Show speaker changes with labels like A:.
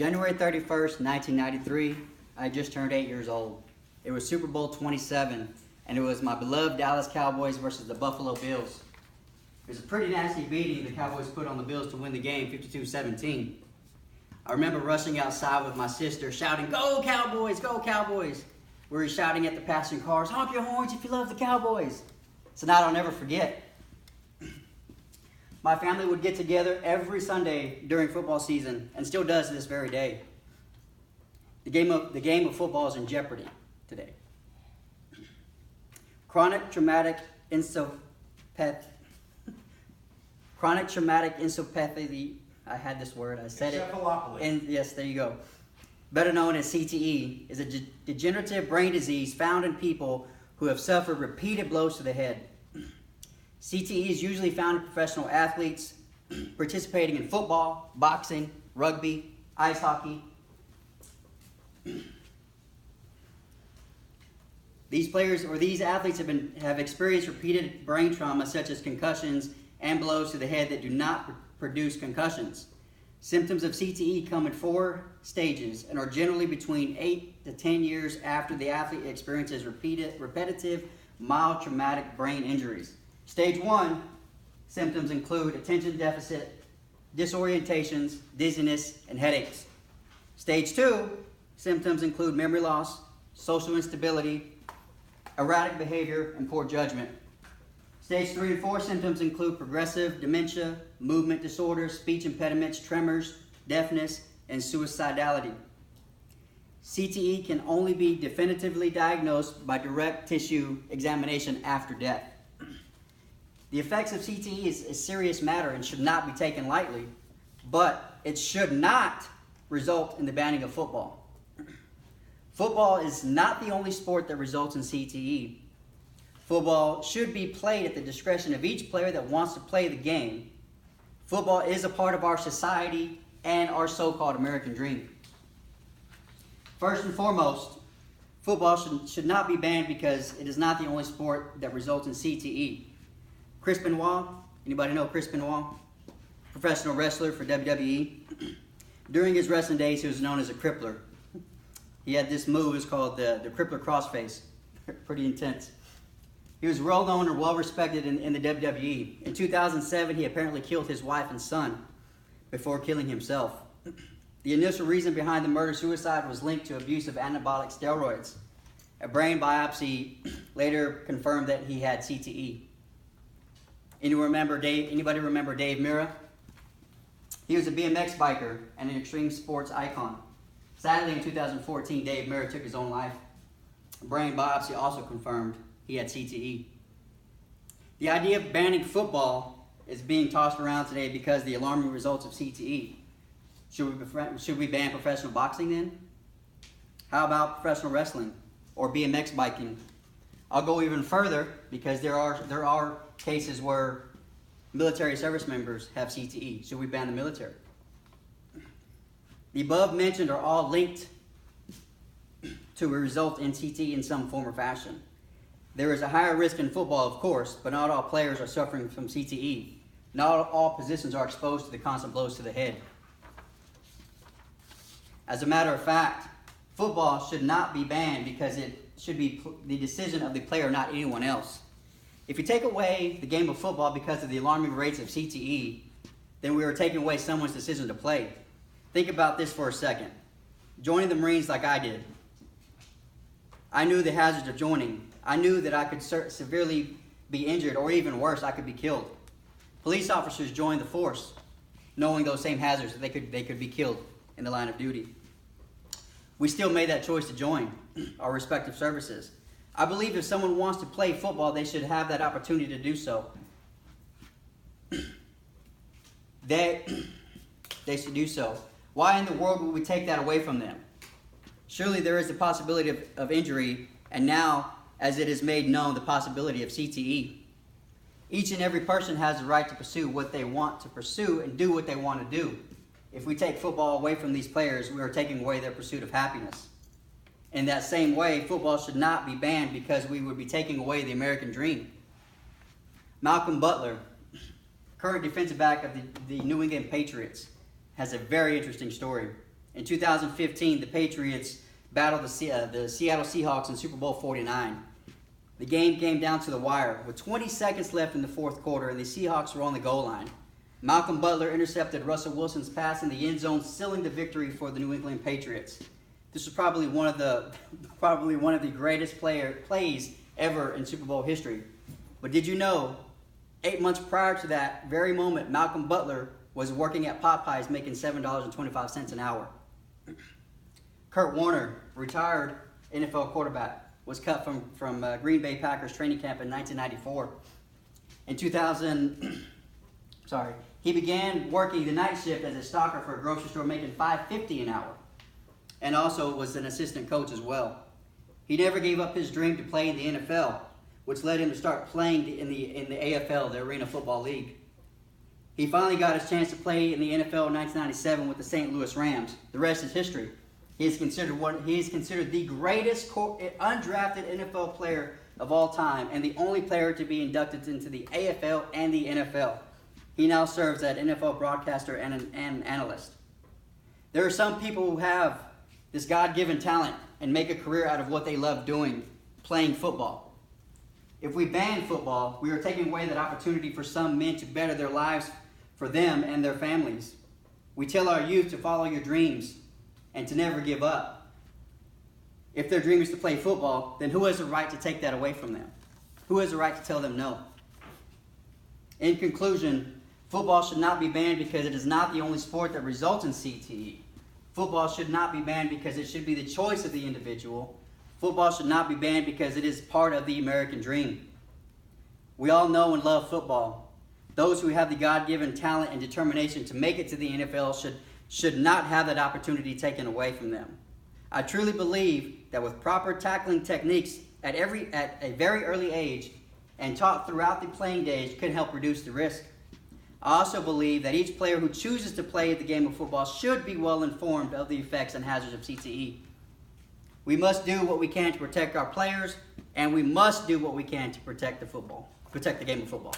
A: January 31st, 1993, I just turned 8 years old. It was Super Bowl 27, and it was my beloved Dallas Cowboys versus the Buffalo Bills. It was a pretty nasty beating the Cowboys put on the Bills to win the game 52-17. I remember rushing outside with my sister shouting, "Go Cowboys, go Cowboys!" We were shouting at the passing cars, "Honk your horns if you love the Cowboys." It's a night I'll never forget. My family would get together every Sunday during football season and still does to this very day. The game of football is in jeopardy today. Chronic traumatic encephalopathy. I had this word. I said it. And yes, there you go. Better known as CTE, is a degenerative brain disease found in people who have suffered repeated blows to the head. CTE is usually found in professional athletes participating in football, boxing, rugby, ice hockey. These athletes have experienced repeated brain trauma such as concussions and blows to the head that do not produce concussions. Symptoms of CTE come in 4 stages and are generally between 8 to 10 years after the athlete experiences repetitive, mild traumatic brain injuries. Stage 1 symptoms include attention deficit, disorientations, dizziness, and headaches. Stage 2 symptoms include memory loss, social instability, erratic behavior, and poor judgment. Stage 3 and 4 symptoms include progressive dementia, movement disorders, speech impediments, tremors, deafness, and suicidality. CTE can only be definitively diagnosed by direct tissue examination after death. The effects of CTE is a serious matter and should not be taken lightly, but it should not result in the banning of football. Football is not the only sport that results in CTE. Football should be played at the discretion of each player that wants to play the game. Football is a part of our society and our so-called American dream. First and foremost, football should not be banned because it is not the only sport that results in CTE. Chris Benoit, anybody know Chris Benoit? Professional wrestler for WWE. During his wrestling days, he was known as a crippler. He had this move, it's called the crippler crossface. Pretty intense. He was well known and well respected in the WWE. In 2007, he apparently killed his wife and son before killing himself. The initial reason behind the murder-suicide was linked to abuse of anabolic steroids. A brain biopsy later confirmed that he had CTE. Anybody remember Dave Mirra? He was a BMX biker and an extreme sports icon. Sadly, in 2014, Dave Mirra took his own life. A brain biopsy also confirmed he had CTE. The idea of banning football is being tossed around today because of the alarming results of CTE. Should we ban professional boxing then? How about professional wrestling or BMX biking? I'll go even further because there are cases where military service members have CTE. Should we ban the military? The above mentioned are all linked to a result in CTE in some form or fashion. There is a higher risk in football, of course, but not all players are suffering from CTE. Not all positions are exposed to the constant blows to the head. As a matter of fact, football should not be banned because it should be the decision of the player, not anyone else. If you take away the game of football because of the alarming rates of CTE, then we are taking away someone's decision to play. Think about this for a second. Joining the Marines like I did, I knew the hazards of joining. I knew that I could severely be injured, or even worse, I could be killed. Police officers joined the force, knowing those same hazards, that they could be killed in the line of duty. We still made that choice to join our respective services. I believe if someone wants to play football, they should have that opportunity to do so. They should do so. Why in the world would we take that away from them? Surely there is the possibility of injury, and now, as it is made known, the possibility of CTE. Each and every person has the right to pursue what they want to pursue and do what they want to do. If we take football away from these players, we are taking away their pursuit of happiness. In that same way, football should not be banned because we would be taking away the American dream. Malcolm Butler, current defensive back of the New England Patriots, has a very interesting story. In 2015, the Patriots battled the Seattle Seahawks in Super Bowl 49. The game came down to the wire with 20 seconds left in the fourth quarter, and the Seahawks were on the goal line. Malcolm Butler intercepted Russell Wilson's pass in the end zone, sealing the victory for the New England Patriots. This was probably one of the greatest plays ever in Super Bowl history. But did you know, 8 months prior to that very moment, Malcolm Butler was working at Popeyes making $7.25 an hour. Kurt Warner, retired NFL quarterback, was cut from Green Bay Packers training camp in 1994. In 2000, he began working the night shift as a stalker for a grocery store, making $5.50 an hour, and also was an assistant coach as well. He never gave up his dream to play in the NFL, which led him to start playing in the AFL, the Arena Football League. He finally got his chance to play in the NFL in 1997 with the St. Louis Rams. The rest is history. He is considered the greatest undrafted NFL player of all time and the only player to be inducted into the AFL and the NFL. He now serves as an NFL broadcaster and an analyst. There are some people who have this God-given talent and make a career out of what they love doing, playing football. If we ban football, we are taking away that opportunity for some men to better their lives for them and their families. We tell our youth to follow your dreams and to never give up. If their dream is to play football, then who has the right to take that away from them? Who has the right to tell them no? In conclusion, football should not be banned because it is not the only sport that results in CTE. Football should not be banned because it should be the choice of the individual. Football should not be banned because it is part of the American dream. We all know and love football. Those who have the God-given talent and determination to make it to the NFL should not have that opportunity taken away from them. I truly believe that with proper tackling techniques at a very early age and taught throughout the playing days could help reduce the risk. I also believe that each player who chooses to play the game of football should be well informed of the effects and hazards of CTE. We must do what we can to protect our players, and we must do what we can to protect the game of football.